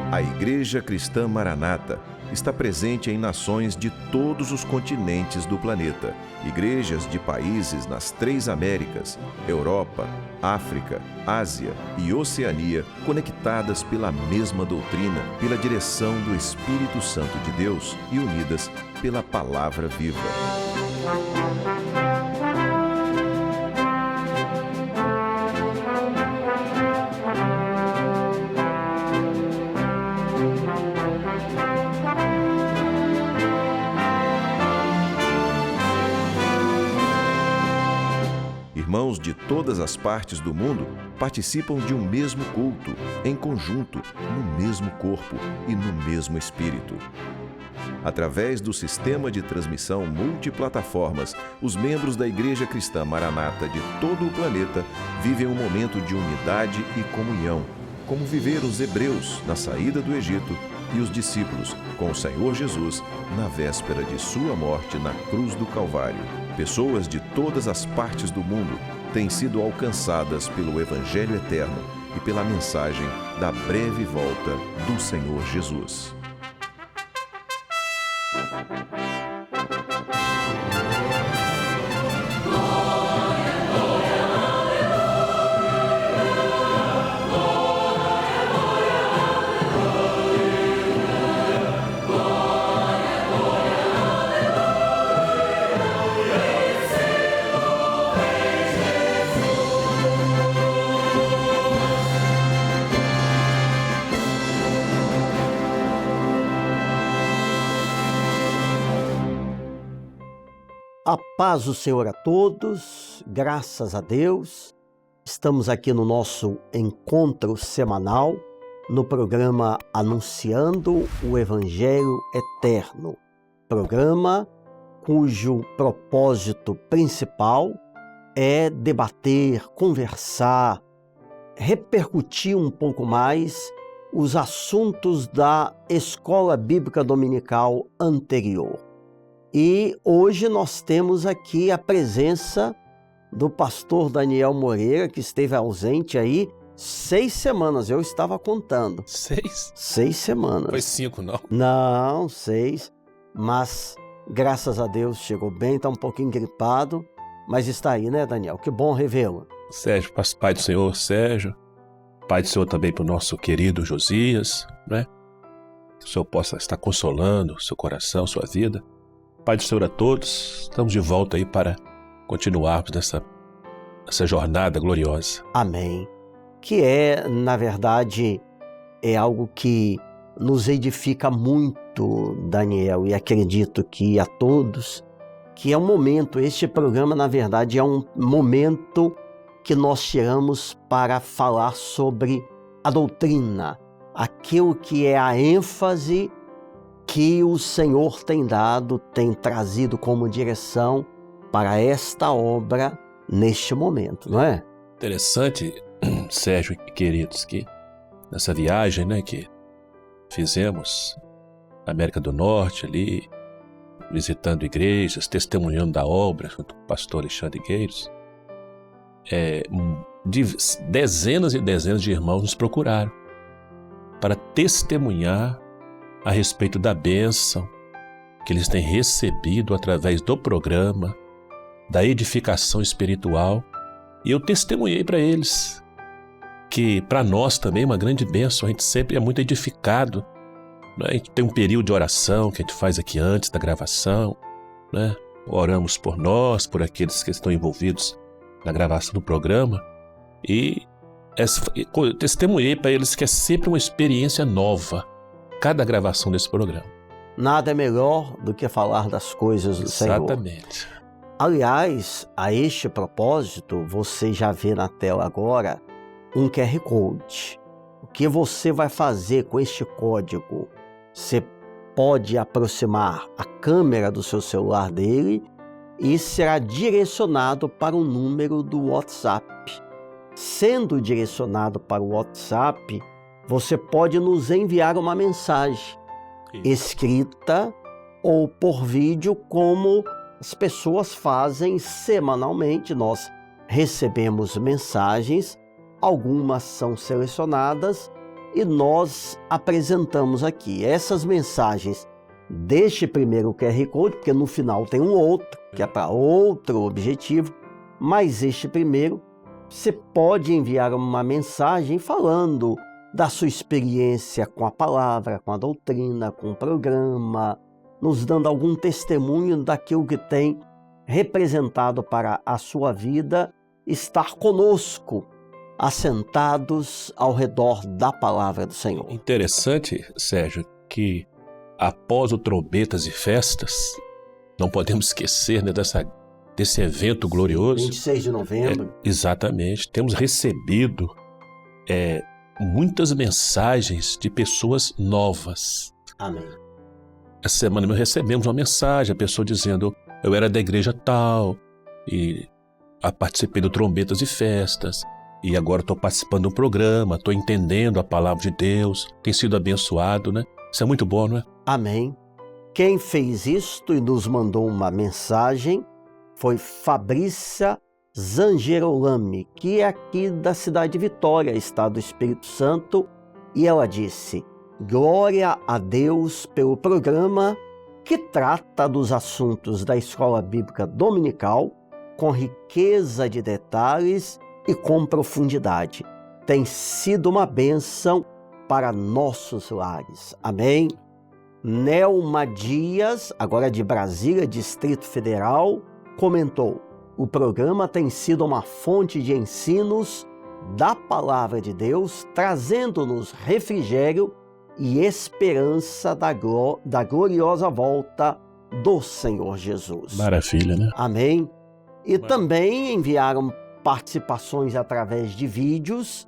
A Igreja Cristã Maranata está presente em nações de todos os continentes do planeta. Igrejas de países nas 3 Américas, Europa, África, Ásia e Oceania, conectadas pela mesma doutrina, pela direção do Espírito Santo de Deus e unidas pela Palavra Viva. Irmãos de todas as partes do mundo participam de um mesmo culto, em conjunto, no mesmo corpo e no mesmo espírito. Através do sistema de transmissão multiplataformas, os membros da Igreja Cristã Maranata de todo o planeta vivem um momento de unidade e comunhão, como viveram os hebreus na saída do Egito e os discípulos com o Senhor Jesus na véspera de sua morte na cruz do Calvário. Pessoas de todas as partes do mundo têm sido alcançadas pelo Evangelho eterno e pela mensagem da breve volta do Senhor Jesus. A paz do Senhor a todos, graças a Deus. Estamos aqui no nosso encontro semanal, no programa Anunciando o Evangelho Eterno. Programa cujo propósito principal é debater, conversar, repercutir um pouco mais os assuntos da Escola Bíblica Dominical anterior. E hoje nós temos aqui a presença do pastor Daniel Moreira, que esteve ausente aí 6 semanas, eu estava contando. 6? 6 semanas. Foi 5, não? Não, 6, mas graças a Deus chegou bem, está um pouquinho gripado, mas está aí, né, Daniel? Que bom revê-lo. Sérgio, Pai do Senhor, Sérgio, Pai do Senhor também para o nosso querido Josias, né? Que o Senhor possa estar consolando seu coração, sua vida. Pai do Senhor a todos, estamos de volta aí para continuarmos nessa jornada gloriosa. Amém. Que na verdade, é algo que nos edifica muito, Daniel, e acredito que a todos, que é um momento, este programa, na verdade, é um momento que nós tiramos para falar sobre a doutrina, aquilo que é a ênfase que o Senhor tem dado, tem trazido como direção para esta obra neste momento, não é? Interessante, Sérgio e queridos, que nessa viagem, né, que fizemos na América do Norte ali, visitando igrejas, testemunhando da obra junto com o pastor Alexandre Gueiros, dezenas e dezenas de irmãos nos procuraram para testemunhar a respeito da bênção que eles têm recebido através do programa, da edificação espiritual. E eu testemunhei para eles que para nós também é uma grande bênção, a gente sempre é muito edificado, né? A gente tem um período de oração que a gente faz aqui antes da gravação, né? Oramos por nós, por aqueles que estão envolvidos na gravação do programa, e eu testemunhei para eles que é sempre uma experiência nova cada gravação desse programa. Nada é melhor do que falar das coisas do Senhor. Exatamente. Aliás, a este propósito, você já vê na tela agora um QR Code. O que você vai fazer com este código? Você pode aproximar a câmera do seu celular dele e será direcionado para o número do WhatsApp. Sendo direcionado para o WhatsApp, você pode nos enviar uma mensagem escrita ou por vídeo, como as pessoas fazem semanalmente. Nós recebemos mensagens, algumas são selecionadas e nós apresentamos aqui essas mensagens deste primeiro QR Code, porque no final tem um outro, que é para outro objetivo, mas este primeiro, você pode enviar uma mensagem falando da sua experiência com a palavra, com a doutrina, com o programa, nos dando algum testemunho daquilo que tem representado para a sua vida estar conosco, assentados ao redor da palavra do Senhor. Interessante, Sérgio, que após o Trombetas e Festas, não podemos esquecer, né, desse evento glorioso. 26 de novembro. Exatamente. Temos recebido muitas mensagens de pessoas novas. Amém. Essa semana nós recebemos uma mensagem, a pessoa dizendo: eu era da igreja tal, e participei do Trombetas e Festas, e agora estou participando de um programa, estou entendendo a palavra de Deus, tem sido abençoado, né? Isso é muito bom, não é? Amém. Quem fez isto e nos mandou uma mensagem foi Fabrícia Zangerolami, que é aqui da cidade de Vitória, estado do Espírito Santo, e ela disse: glória a Deus pelo programa que trata dos assuntos da Escola Bíblica Dominical com riqueza de detalhes e com profundidade. Tem sido uma bênção para nossos lares. Amém? Nelma Dias, agora de Brasília, Distrito Federal, comentou: o programa tem sido uma fonte de ensinos da Palavra de Deus, trazendo-nos refrigério e esperança da gloriosa volta do Senhor Jesus. Maravilha, né? Amém? E também enviaram participações através de vídeos.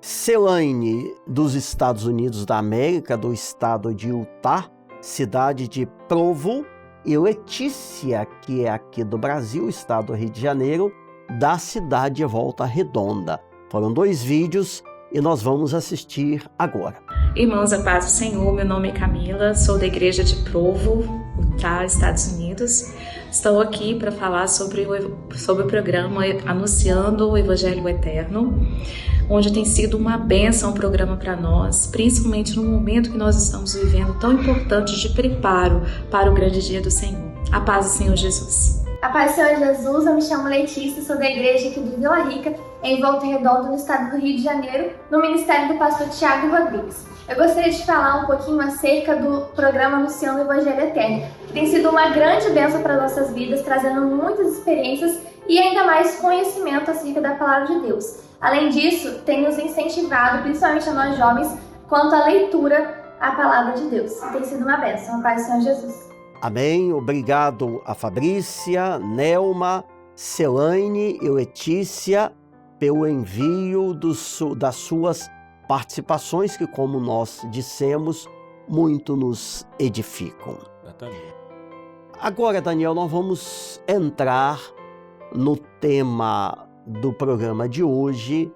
Celaine, dos Estados Unidos da América, do estado de Utah, cidade de Provo, e Letícia, que é aqui do Brasil, estado do Rio de Janeiro, da cidade de Volta Redonda. Foram 2 vídeos e nós vamos assistir agora. Irmãos, a paz do Senhor, meu nome é Camila, sou da igreja de Provo, Utah, Estados Unidos. Estou aqui para falar sobre o programa Anunciando o Evangelho Eterno, onde tem sido uma bênção o programa para nós, principalmente no momento que nós estamos vivendo tão importante de preparo para o grande dia do Senhor. A paz do Senhor Jesus. A paz do Senhor Jesus, eu me chamo Letícia, sou da igreja aqui de Vila Rica, em Volta Redonda, no estado do Rio de Janeiro, no ministério do pastor Tiago Rodrigues. Eu gostaria de falar um pouquinho acerca do programa Anunciando o Evangelho Eterno, que tem sido uma grande bênção para nossas vidas, trazendo muitas experiências e ainda mais conhecimento acerca da palavra de Deus. Além disso, tem nos incentivado, principalmente a nós jovens, quanto à leitura à palavra de Deus. Tem sido uma bênção. A paz do Senhor Jesus. Amém. Obrigado a Fabrícia, Nelma, Celaine e Letícia pelo envio das suas participações que, como nós dissemos, muito nos edificam. Exatamente. Agora, Daniel, nós vamos entrar no tema do programa de hoje,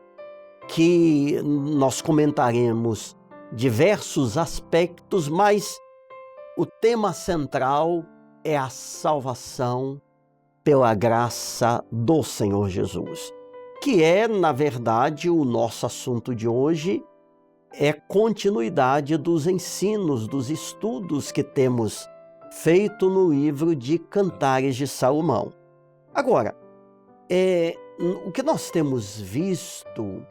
que nós comentaremos diversos aspectos, mas o tema central é a salvação pela graça do Senhor Jesus, que é, na verdade, o nosso assunto de hoje, é continuidade dos ensinos, dos estudos que temos feito no livro de Cantares de Salomão. Agora, o que nós temos visto,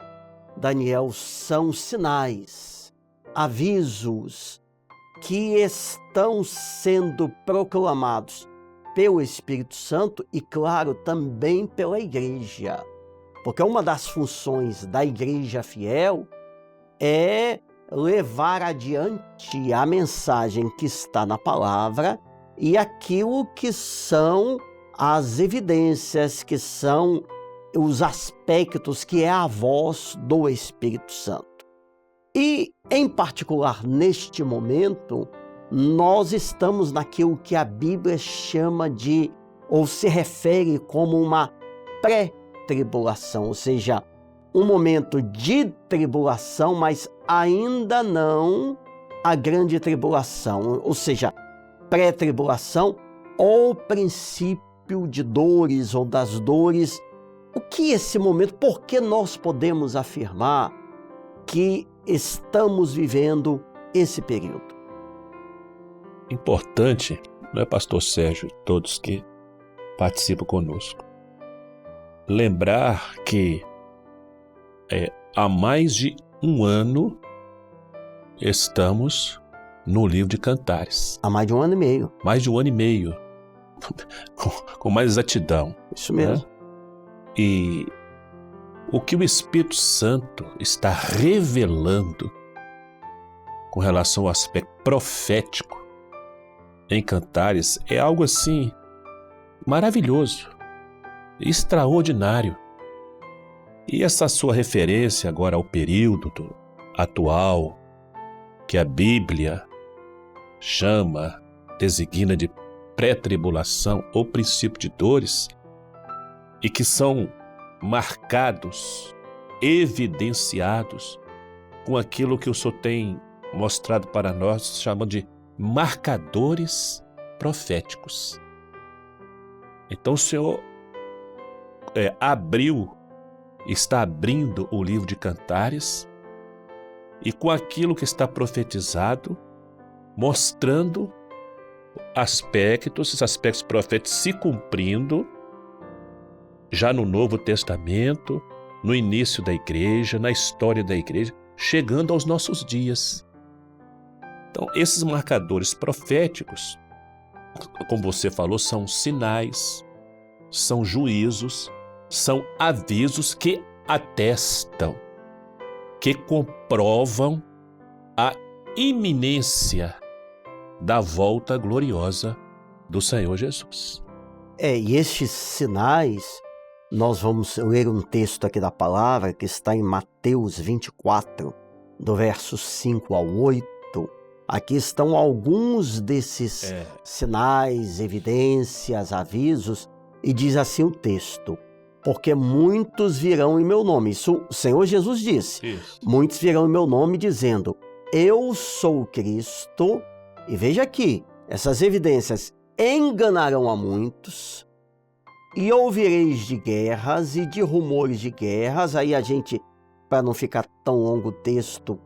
Daniel, são sinais, avisos que estão sendo proclamados pelo Espírito Santo e, claro, também pela igreja. Porque uma das funções da igreja fiel é levar adiante a mensagem que está na palavra e aquilo que são as evidências, que são os aspectos, que é a voz do Espírito Santo. E, em particular, neste momento, nós estamos naquilo que a Bíblia chama de, ou se refere como uma pré-tribulação, ou seja, um momento de tribulação, mas ainda não a grande tribulação, ou seja, pré-tribulação ou princípio de dores ou das dores. O que é esse momento? Por que nós podemos afirmar que estamos vivendo esse período? Importante, não é, pastor Sérgio e todos que participam conosco, lembrar que há mais de um ano estamos no livro de Cantares. Há mais de um ano e meio. Mais de um ano e meio, com mais exatidão. Isso mesmo. E o que o Espírito Santo está revelando com relação ao aspecto profético em Cantares é algo assim maravilhoso, extraordinário. E essa sua referência agora ao período atual, que a Bíblia chama, designa de pré-tribulação ou princípio de dores, e que são marcados, evidenciados com aquilo que o Senhor tem mostrado para nós, chamando de marcadores proféticos. Então o Senhor está abrindo o livro de Cantares e com aquilo que está profetizado, mostrando esses aspectos proféticos se cumprindo já no Novo Testamento, no início da igreja, na história da igreja, chegando aos nossos dias. Então, esses marcadores proféticos, como você falou, são sinais, são juízos, são avisos que atestam, que comprovam a iminência da volta gloriosa do Senhor Jesus. E estes sinais, nós vamos ler um texto aqui da palavra que está em Mateus 24, do verso 5 ao 8. Aqui estão alguns desses sinais, evidências, avisos, e diz assim o texto: porque muitos virão em meu nome. Isso o Senhor Jesus disse. Isso. Muitos virão em meu nome dizendo, eu sou Cristo. E veja aqui, essas evidências enganarão a muitos, e ouvireis de guerras e de rumores de guerras. Aí a gente, para não ficar tão longo o texto,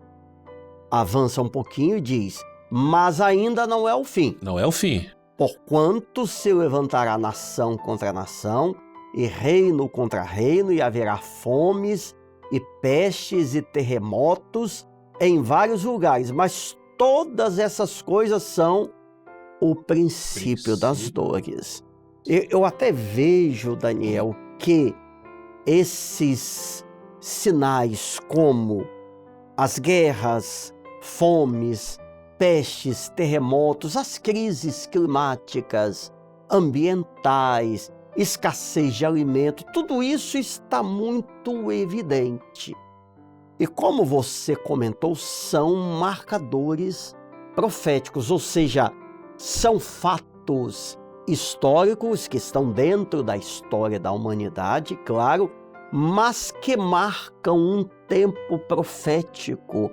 avança um pouquinho e diz, mas ainda não é o fim. Não é o fim. Porquanto se levantará nação contra nação, e reino contra reino, e haverá fomes, e pestes, e terremotos em vários lugares. Mas todas essas coisas são o princípio das dores. Eu até vejo, Daniel, que esses sinais como as guerras, fomes, pestes, terremotos, as crises climáticas, ambientais, escassez de alimento, tudo isso está muito evidente. E como você comentou, são marcadores proféticos, ou seja, são fatos históricos que estão dentro da história da humanidade, claro, mas que marcam um tempo profético,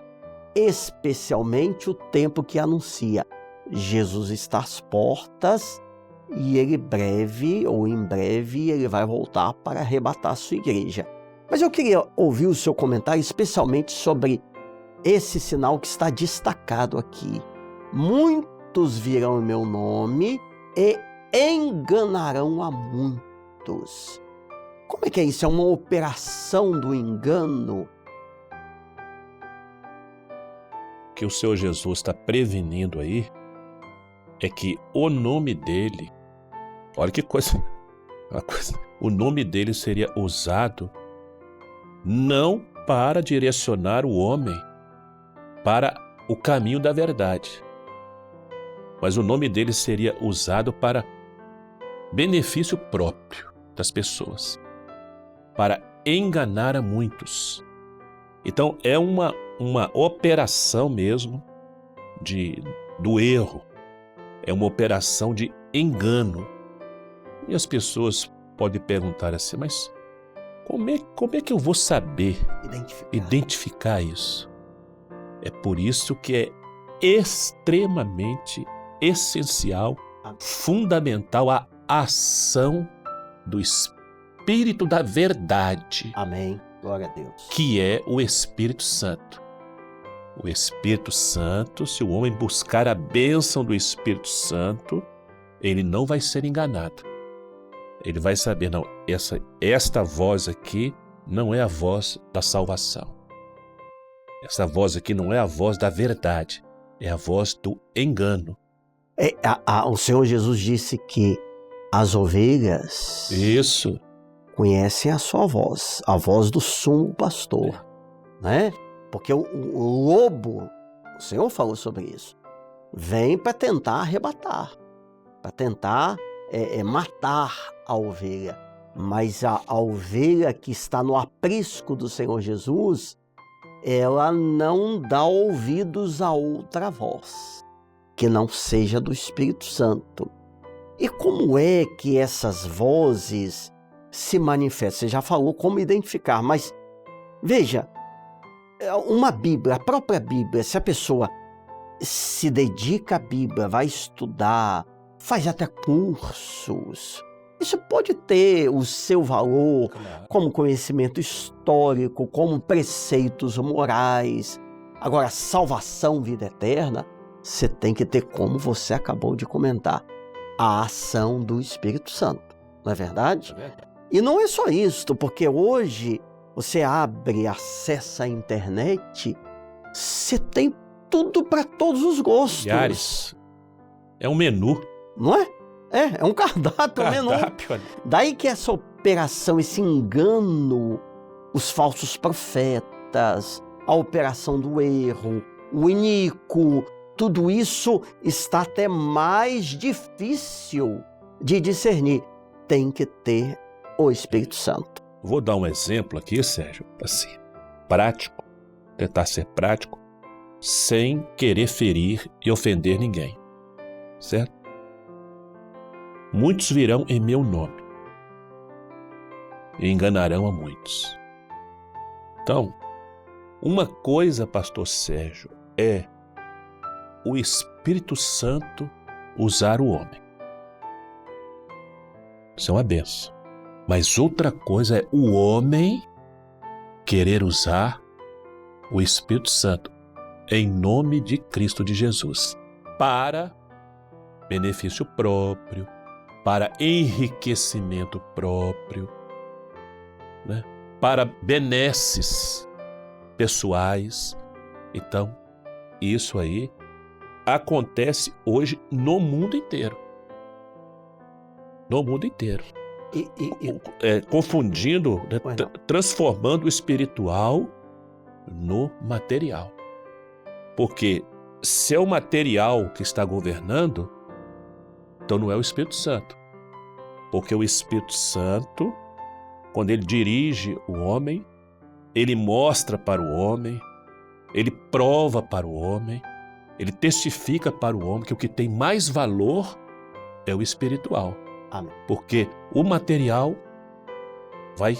especialmente o tempo que anuncia Jesus está às portas e ele breve ou em breve ele vai voltar para arrebatar a sua igreja. Mas eu queria ouvir o seu comentário especialmente sobre esse sinal que está destacado aqui. Muitos virão em meu nome e enganarão a muitos. Como é que é isso? É uma operação do engano? O que o Senhor Jesus está prevenindo aí é que o nome dele, olha que coisa, o nome dele seria usado não para direcionar o homem para o caminho da verdade, mas o nome dele seria usado para benefício próprio das pessoas, para enganar a muitos. Então é uma operação mesmo do erro, é uma operação de engano. E as pessoas podem perguntar assim, mas como é que eu vou saber identificar isso? É por isso que é extremamente essencial, fundamental a ação do Espírito da Verdade. Amém. Glória a Deus. Que é o Espírito Santo. o Espírito Santo, se o homem buscar a bênção do Espírito Santo, ele não vai ser enganado. Ele vai saber, não, esta voz aqui não é a voz da salvação. Essa voz aqui não é a voz da verdade, é a voz do engano. O Senhor Jesus disse que as ovelhas Isso. conhecem a sua voz, a voz do sumo pastor, né? Porque o lobo, o Senhor falou sobre isso, vem para tentar arrebatar, para tentar matar a ovelha. Mas a ovelha que está no aprisco do Senhor Jesus, ela não dá ouvidos a outra voz, que não seja do Espírito Santo. E como é que essas vozes se manifestam? Você já falou como identificar, mas veja, uma Bíblia, a própria Bíblia, se a pessoa se dedica à Bíblia, vai estudar, faz até cursos, isso pode ter o seu valor, Claro. como conhecimento histórico, como preceitos morais. Agora, salvação, vida eterna, você tem que ter, como você acabou de comentar, a ação do Espírito Santo, não é verdade? E não é só isso, porque hoje você abre, acessa a internet, você tem tudo para todos os gostos. Milhares. É um menu. Não é? É um cardápio, um menu. Cardápio. Daí que essa operação, esse engano, os falsos profetas, a operação do erro, o iníquo, tudo isso está até mais difícil de discernir. Tem que ter o Espírito Santo. Vou dar um exemplo aqui, Sérgio, assim, prático, tentar ser prático, sem querer ferir e ofender ninguém, certo? Muitos virão em meu nome e enganarão a muitos. Então, uma coisa, pastor Sérgio, é o Espírito Santo usar o homem. Isso é uma benção. Mas outra coisa é o homem querer usar o Espírito Santo em nome de Cristo de Jesus para benefício próprio, para enriquecimento próprio, né? Para benesses pessoais. Então, isso aí acontece hoje no mundo inteiro. No mundo inteiro. Confundindo, né? Transformando o espiritual no material. Porque se é o material que está governando, então não é o Espírito Santo. Porque o Espírito Santo, quando ele dirige o homem, ele mostra para o homem, ele prova para o homem, ele testifica para o homem que o que tem mais valor é o espiritual. Amém. Porque o material vai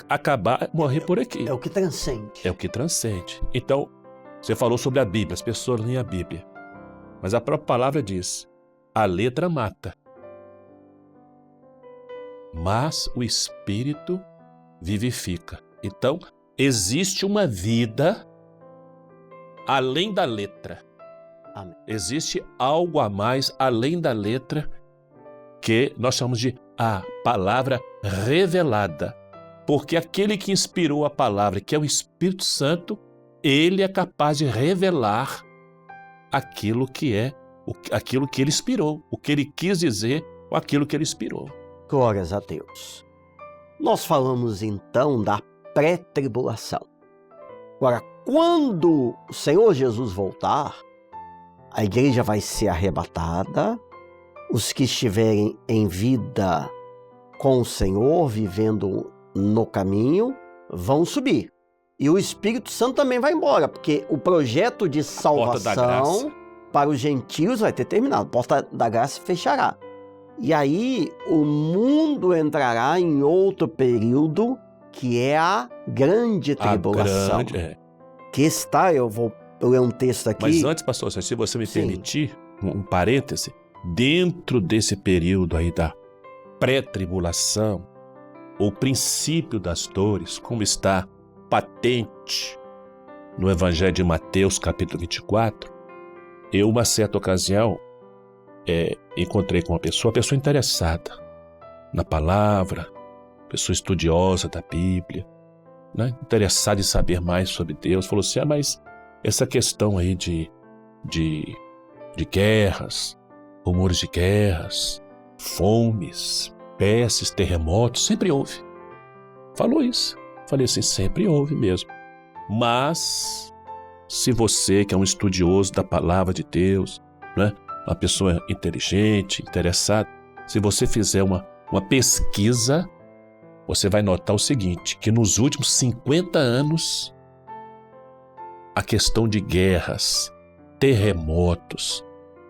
acabar, morrer por aqui. É o que transcende. É o que transcende. Então, você falou sobre a Bíblia, as pessoas leem a Bíblia. Mas a própria palavra diz, a letra mata, mas o Espírito vivifica. Então, existe uma vida além da letra. Amém. Existe algo a mais além da letra que nós chamamos de a palavra revelada. Porque aquele que inspirou a palavra, que é o Espírito Santo, ele é capaz de revelar aquilo que ele inspirou, o que ele quis dizer, ou aquilo que ele inspirou. Glórias a Deus. Nós falamos então da pré-tribulação. Agora, quando o Senhor Jesus voltar, a igreja vai ser arrebatada, os que estiverem em vida com o Senhor, vivendo no caminho, vão subir. E o Espírito Santo também vai embora, porque o projeto de salvação para os gentios vai ter terminado. A porta da graça fechará. E aí o mundo entrará em outro período, que é a grande tribulação. Que está, eu vou ler um texto aqui. Mas antes, pastor, se você me permitir, um parêntese, dentro desse período aí da pré-tribulação, o princípio das dores, como está patente no Evangelho de Mateus, capítulo 24, eu, uma certa ocasião, encontrei com uma pessoa interessada na palavra, pessoa estudiosa da Bíblia, né? Interessada em saber mais sobre Deus. Falou assim, mas essa questão aí de guerras, rumores de guerras, fomes, pestes, terremotos, sempre houve. Falou isso. Falei assim, sempre houve mesmo. Mas, se você que é um estudioso da palavra de Deus, né, uma pessoa inteligente, interessada, se você fizer uma pesquisa, você vai notar o seguinte, que nos últimos 50 anos, a questão de guerras, terremotos,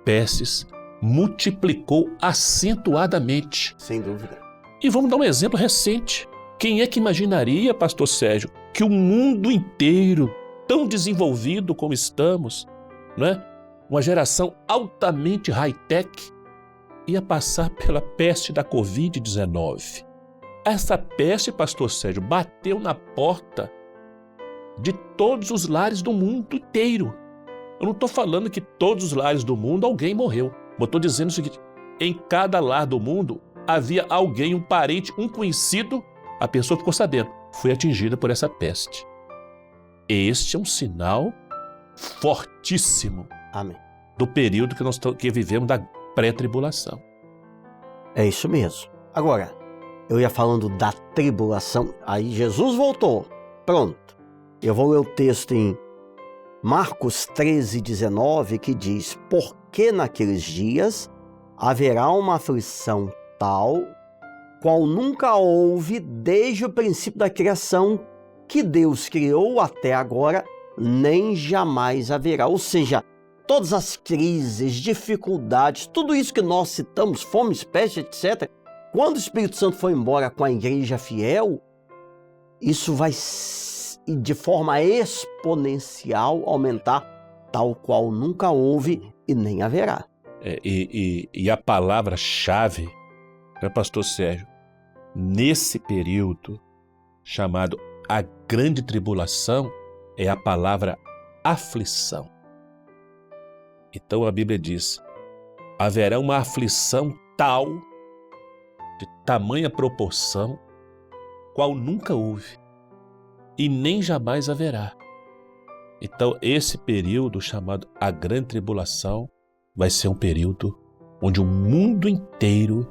pestes, multiplicou acentuadamente. Sem dúvida. E vamos dar um exemplo recente. Quem é que imaginaria, pastor Sérgio, que o mundo inteiro, tão desenvolvido como estamos, né, uma geração altamente high-tech, ia passar pela peste da Covid-19? Essa peste, pastor Sérgio, bateu na porta de todos os lares do mundo inteiro. Eu não estou falando que todos os lares do mundo alguém morreu. Eu estou dizendo o seguinte, em cada lar do mundo havia alguém, um parente, um conhecido, a pessoa ficou sabendo, foi atingida por essa peste. Este é um sinal fortíssimo. Amém. Do período que vivemos da pré-tribulação. É isso mesmo. Agora, eu ia falando da tribulação, aí Jesus voltou. Pronto. Eu vou ler o texto em Marcos 13:19, que diz, porque naqueles dias haverá uma aflição tal, qual nunca houve desde o princípio da criação, que Deus criou até agora, nem jamais haverá. Ou seja, todas as crises, dificuldades, tudo isso que nós citamos, fome, peste, etc., quando o Espírito Santo foi embora com a igreja fiel, isso vai de forma exponencial aumentar, tal qual nunca houve e nem haverá. E a palavra-chave, né, pastor Sérgio, nesse período chamado a grande tribulação, é a palavra aflição. Então a Bíblia diz, haverá uma aflição tal, de tamanha proporção, qual nunca houve e nem jamais haverá. Então esse período chamado a grande tribulação vai ser um período onde o mundo inteiro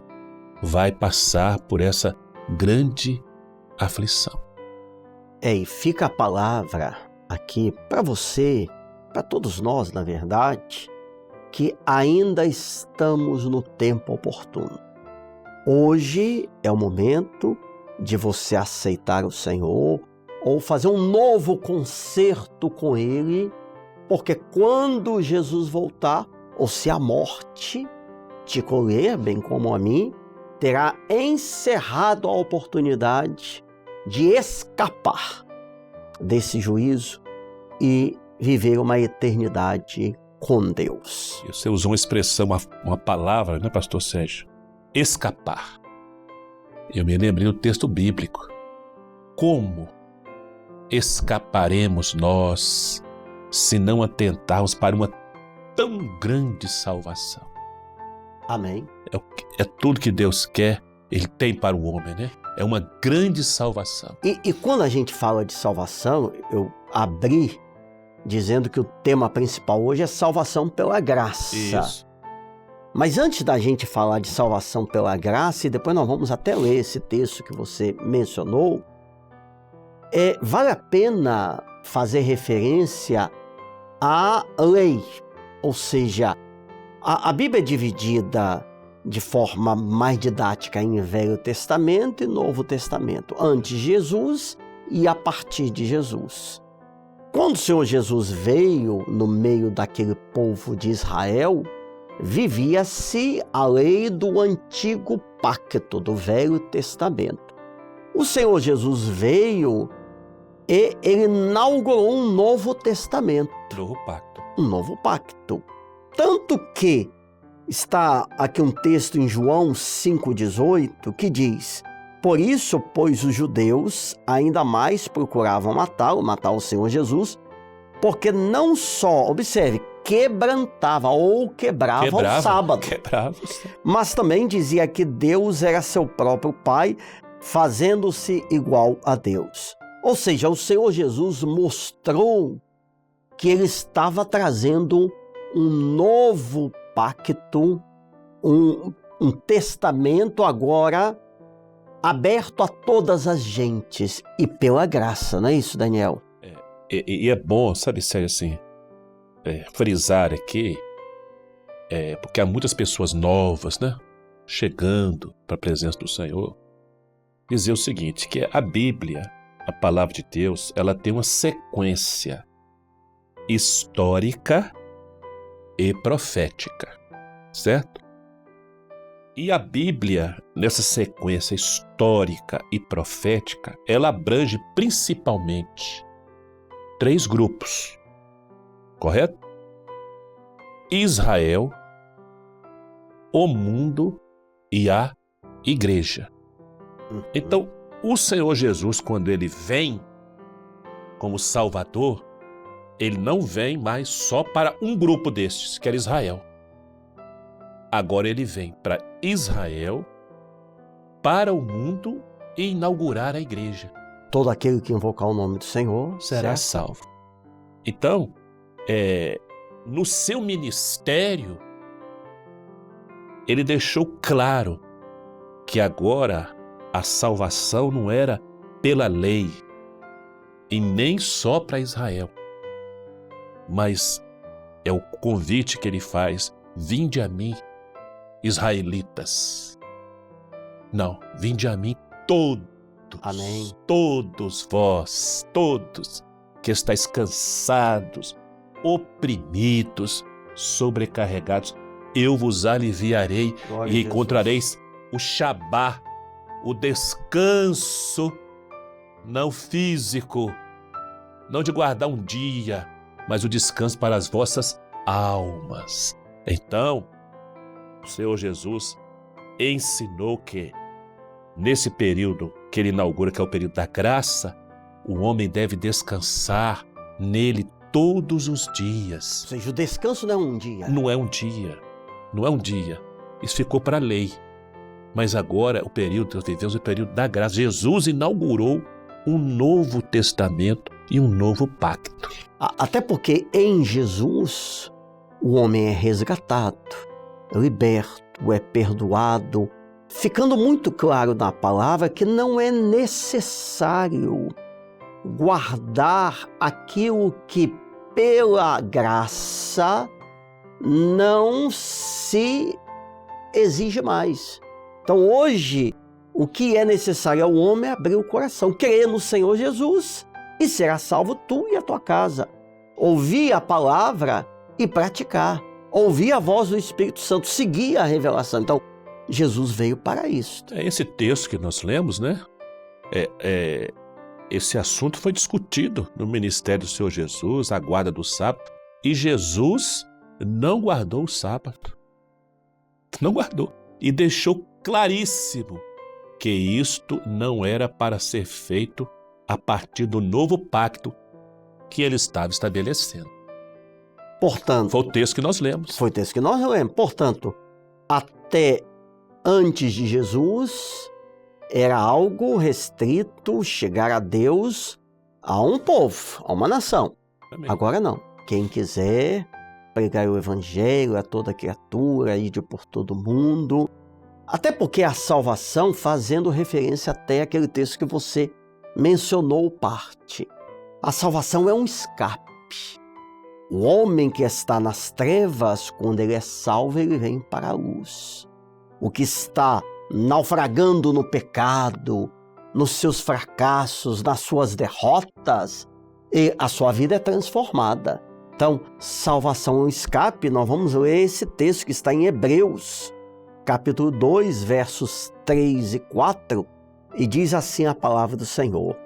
vai passar por essa grande aflição. E fica a palavra aqui para você, para todos nós, na verdade, que ainda estamos no tempo oportuno. Hoje é o momento de você aceitar o Senhor ou fazer um novo concerto com Ele, porque quando Jesus voltar, ou se a morte te colher, bem como a mim, terá encerrado a oportunidade de escapar desse juízo e viver uma eternidade com Deus. Você usou uma expressão, uma palavra, né, pastor Sérgio? Escapar. Eu me lembrei do texto bíblico. Como escaparemos nós se não atentarmos para uma tão grande salvação? Amém. É tudo que Deus quer, Ele tem para o homem, né? É uma grande salvação. E quando a gente fala de salvação, eu abri dizendo que o tema principal hoje é salvação pela graça. Isso. Mas antes da gente falar de salvação pela graça, e depois nós vamos até ler esse texto que você mencionou, vale a pena fazer referência à lei. Ou seja, a Bíblia é dividida de forma mais didática em Velho Testamento e Novo Testamento, antes de Jesus e a partir de Jesus. Quando o Senhor Jesus veio no meio daquele povo de Israel, vivia-se a lei do antigo pacto, do Velho Testamento. O Senhor Jesus veio e ele inaugurou um novo testamento. Novo pacto. Um novo pacto. Tanto que está aqui um texto em João 5,18 que diz: por isso, pois os judeus ainda mais procuravam matar o Senhor Jesus, porque não só, observe, quebrava o sábado. Mas também dizia que Deus era seu próprio Pai, fazendo-se igual a Deus. Ou seja, o Senhor Jesus mostrou que ele estava trazendo um novo pacto, um testamento agora aberto a todas as gentes e pela graça, não é isso, Daniel? E é bom, sabe, Sérgio, assim, frisar aqui, porque há muitas pessoas novas, né, chegando para a presença do Senhor, dizer o seguinte, que a Bíblia, a palavra de Deus, ela tem uma sequência histórica e profética, certo? E a Bíblia, nessa sequência histórica e profética, ela abrange principalmente 3 grupos, correto? Israel, o mundo e a igreja. Então, o Senhor Jesus, quando ele vem como Salvador, ele não vem mais só para um grupo destes, que era Israel. Agora ele vem para Israel, para o mundo e inaugurar a igreja. Todo aquele que invocar o nome do Senhor será salvo. Então, no seu ministério, ele deixou claro que agora a salvação não era pela lei e nem só para Israel, mas é o convite que ele faz: vinde a mim, israelitas. Não, vinde a mim todos. Amém. Todos vós, todos que estáis cansados, oprimidos, sobrecarregados, eu vos aliviarei. Glória e encontrareis o Shabá, o descanso, não físico, não de guardar um dia, mas o descanso para as vossas almas. Então, o Senhor Jesus ensinou que, nesse período que ele inaugura, que é o período da graça, o homem deve descansar nele todos os dias. Ou seja, o descanso não é um dia. Não é um dia. Não é um dia. Isso ficou para a lei. Mas agora, o período que nós vivemos é o período da graça. Jesus inaugurou um novo testamento e um novo pacto. Até porque em Jesus o homem é resgatado, liberto, é perdoado, ficando muito claro na palavra que não é necessário guardar aquilo que pela graça não se exige mais. Então hoje o que é necessário ao homem é abrir o coração, crer no Senhor Jesus e será salvo tu e a tua casa. Ouvir a palavra e praticar, ouvir a voz do Espírito Santo, seguir a revelação. Então Jesus veio para isso. Esse texto que nós lemos, né? Esse assunto foi discutido no ministério do Senhor Jesus, a guarda do sábado, e Jesus não guardou o sábado. Não guardou. E deixou claríssimo que isto não era para ser feito a partir do novo pacto que ele estava estabelecendo. Portanto, foi o texto que nós lemos. Foi o texto que nós lemos. Portanto, até antes de Jesus, era algo restrito chegar a Deus a um povo, a uma nação. Amém. Agora não. Quem quiser pregar o evangelho a toda criatura, ir por todo mundo. Até porque a salvação, fazendo referência até àquele texto que você mencionou parte. A salvação é um escape. O homem que está nas trevas, quando ele é salvo, ele vem para a luz. O que está naufragando no pecado, nos seus fracassos, nas suas derrotas, e a sua vida é transformada. Então, salvação é um escape. Nós vamos ler esse texto que está em Hebreus, capítulo 2, versos 3 e 4, e diz assim a palavra do Senhor: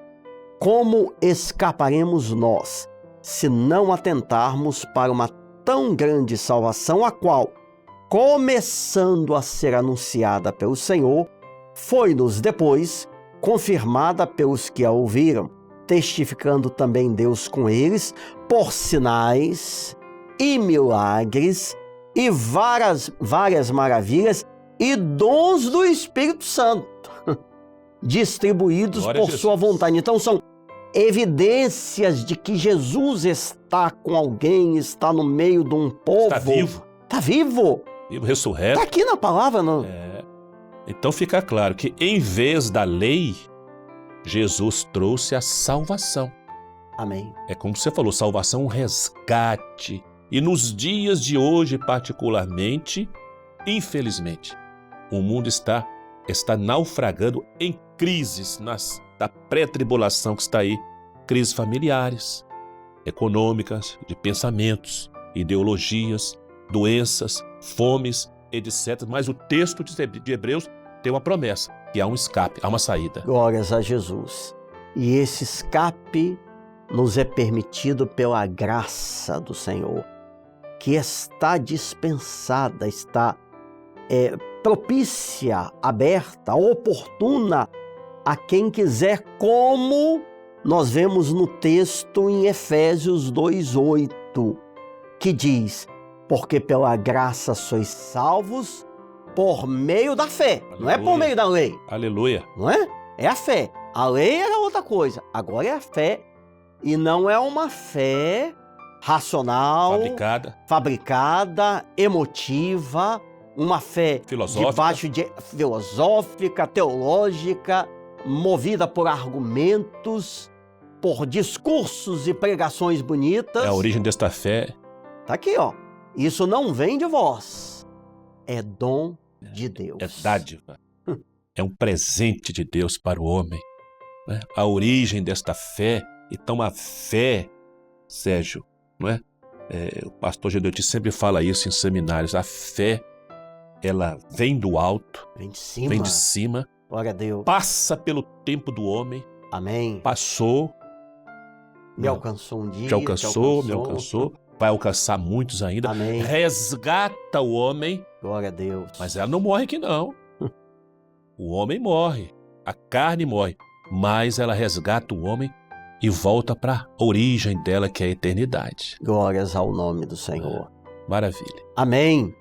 como escaparemos nós, se não atentarmos para uma tão grande salvação, a qual, começando a ser anunciada pelo Senhor, foi-nos depois confirmada pelos que a ouviram, testificando também Deus com eles, por sinais e milagres e várias maravilhas e dons do Espírito Santo, distribuídos por sua vontade. Então são evidências de que Jesus está com alguém, está no meio de um povo. Está vivo. Está vivo. Vivo, ressurreto. Está aqui na palavra, não? Então fica claro que em vez da lei, Jesus trouxe a salvação. Amém. É como você falou, salvação, um resgate. E nos dias de hoje, particularmente, infelizmente, o mundo está naufragando em crises, da pré-tribulação que está aí. Crises familiares, econômicas, de pensamentos, ideologias, doenças, fomes, etc. Mas o texto de Hebreus tem uma promessa, que há um escape, há uma saída. Glórias a Jesus. E esse escape nos é permitido pela graça do Senhor, que está dispensada, está propícia, aberta, oportuna a quem quiser, como nós vemos no texto em Efésios 2:8, que diz: porque pela graça sois salvos por meio da fé. Aleluia. Não é por meio da lei. Aleluia. Não é? É a fé. A lei era outra coisa. Agora é a fé. E não é uma fé racional, fabricada, emotiva, uma fé filosófica, teológica, movida por argumentos, por discursos e pregações bonitas. É a origem desta fé. Tá aqui, ó. Isso não vem de vós. É dom de Deus. É dádiva. É um presente de Deus para o homem. Né? A origem desta fé. Então a fé, Sérgio, não é? O pastor Gedeuti sempre fala isso em seminários. A fé, ela vem do alto. Vem de cima. Vem de cima. Glória a Deus. Passa pelo tempo do homem. Amém. Passou. Me alcançou um dia. Me alcançou. Vai alcançar muitos ainda. Amém. Resgata o homem. Glória a Deus. Mas ela não morre aqui, não. O homem morre. A carne morre. Mas ela resgata o homem e volta para a origem dela, que é a eternidade. Glórias ao nome do Senhor. Maravilha. Amém.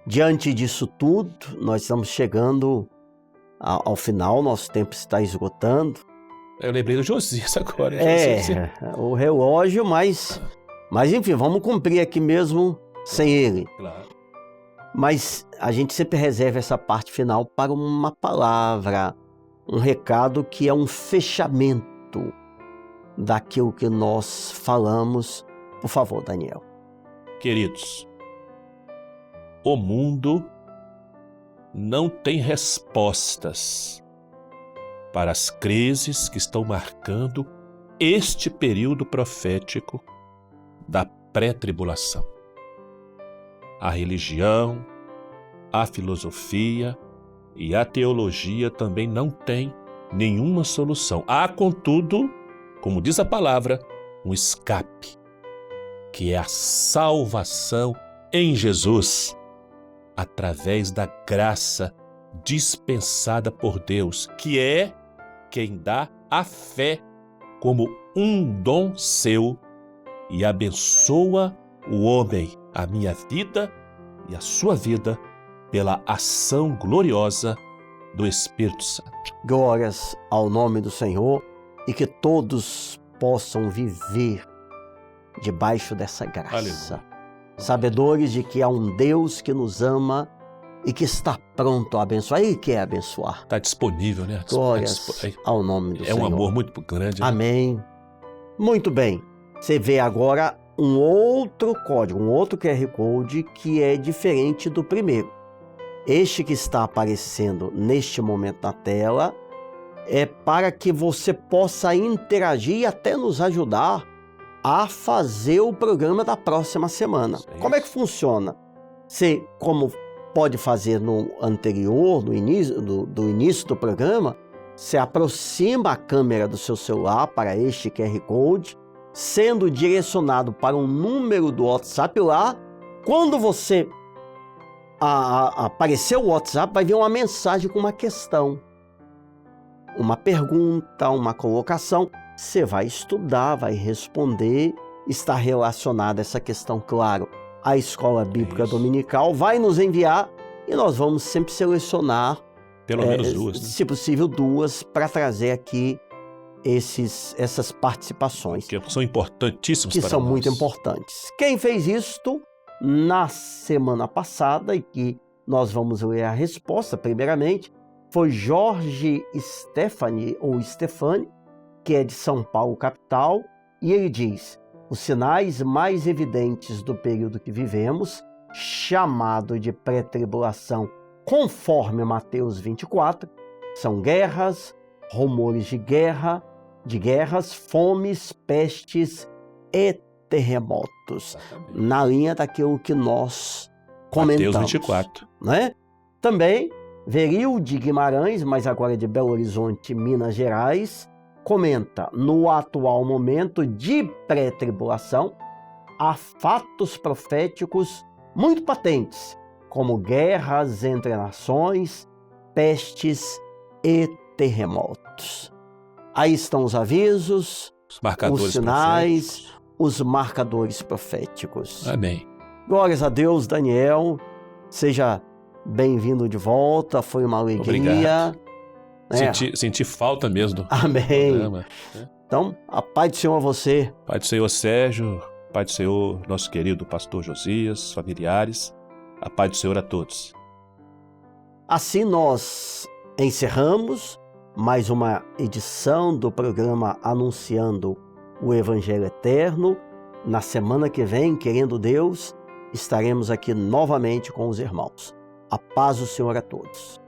Diante disso tudo, nós estamos chegando ao final, nosso tempo está esgotando. Eu lembrei do Josias agora. O relógio, mas enfim, vamos cumprir aqui mesmo sem ele. Claro. Mas a gente sempre reserva essa parte final para uma palavra, um recado que é um fechamento daquilo que nós falamos. Por favor, Daniel. Queridos, o mundo não tem respostas para as crises que estão marcando este período profético da pré-tribulação. A religião, a filosofia e a teologia também não têm nenhuma solução. Há, contudo, como diz a palavra, um escape, que é a salvação em Jesus, através da graça dispensada por Deus, que é quem dá a fé como um dom seu e abençoa o homem, a minha vida e a sua vida, pela ação gloriosa do Espírito Santo. Glórias ao nome do Senhor, e que todos possam viver debaixo dessa graça. Aleluia. Sabedores de que há um Deus que nos ama e que está pronto a abençoar. Ele quer abençoar. Está disponível, né? Glórias ao nome do Senhor. É um amor muito grande. Né? Amém. Muito bem. Você vê agora um outro código, um outro QR Code que é diferente do primeiro. Este que está aparecendo neste momento na tela é para que você possa interagir e até nos ajudar a fazer o programa da próxima semana. Como é que funciona? Você, como pode fazer no anterior, no início do início do programa, você aproxima a câmera do seu celular para este QR Code, sendo direcionado para um número do WhatsApp lá. Quando você aparecer o WhatsApp, vai vir uma mensagem com uma questão, uma pergunta, uma colocação. Você vai estudar, vai responder está relacionada essa questão, claro, à Escola Bíblica Isso. Dominical, vai nos enviar e nós vamos sempre selecionar, Pelo menos duas, né? se possível, duas, para trazer aqui essas participações. Que são importantíssimos Que para são nós. muito importantes. Quem fez isto na semana passada, e que nós vamos ler a resposta primeiramente, foi Jorge Stefani, que é de São Paulo, capital, e ele diz: os sinais mais evidentes do período que vivemos, chamado de pré-tribulação, conforme Mateus 24, são guerras, rumores de guerras, fomes, pestes e terremotos. Exatamente. Na linha daquilo que nós comentamos. Mateus 24. Né? Também, Veril de Guimarães, mas agora de Belo Horizonte, Minas Gerais, comenta: no atual momento de pré-tribulação, há fatos proféticos muito patentes, como guerras entre nações, pestes e terremotos. Aí estão os avisos, Os marcadores os sinais, proféticos. os marcadores proféticos. Amém. Glórias a Deus, Daniel. Seja bem-vindo de volta. Foi uma alegria. Obrigado. né? Senti falta mesmo do Amém. programa. Então, a paz do Senhor a você. Pai do Senhor Sérgio, Pai do Senhor, nosso querido pastor Josias, familiares, a paz do Senhor a todos. Assim nós encerramos mais uma edição do programa Anunciando o Evangelho Eterno. Na semana que vem, querendo Deus, estaremos aqui novamente com os irmãos. A paz do Senhor a todos.